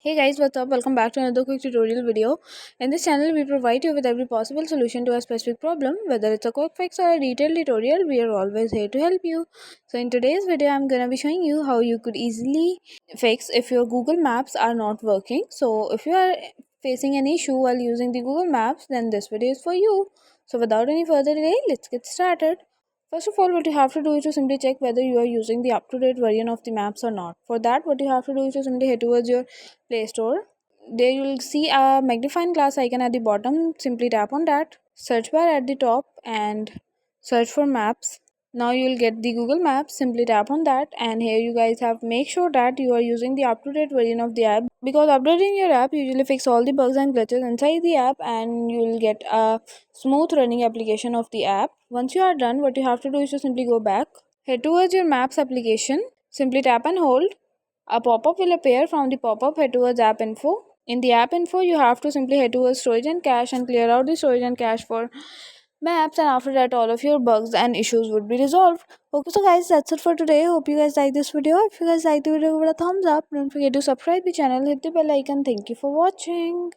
Hey guys, what's up? Welcome back to another quick tutorial video. In this channel, we provide you with every possible solution to a specific problem. Whether it's a quick fix or a detailed tutorial, we are always here to help you. So in today's video, I'm gonna be showing you how you could easily fix if your Google Maps are not working. So if you are facing an issue while using the Google Maps, then this video is for you. So without any further delay, let's get started. First of all, what you have to do is to simply check whether you are using the up-to-date version of the maps or not. For that, what you have to do is to simply head towards your Play Store. There you will see a magnifying glass icon at the bottom. Simply tap on that. Search bar at the top and search for maps. Now you will get the Google Maps. Simply tap on that, and here you guys have make sure that you are using the up-to-date version of the app, because updating your app usually fix all the bugs and glitches inside the app, and you will get a smooth running application of the app. Once you are done, what you have to do is to simply go back, head towards your Maps application. Simply tap and hold. A pop-up will appear. From the pop-up, head towards app info. In the app info, you have to simply head towards storage and cache and clear out the storage and cache for maps, and after that all of your bugs and issues would be resolved. Okay, so guys, that's it for today. Hope you guys like this video. If you guys like the video, give it a thumbs up. Don't forget to subscribe the channel, hit the bell icon. Thank you for watching.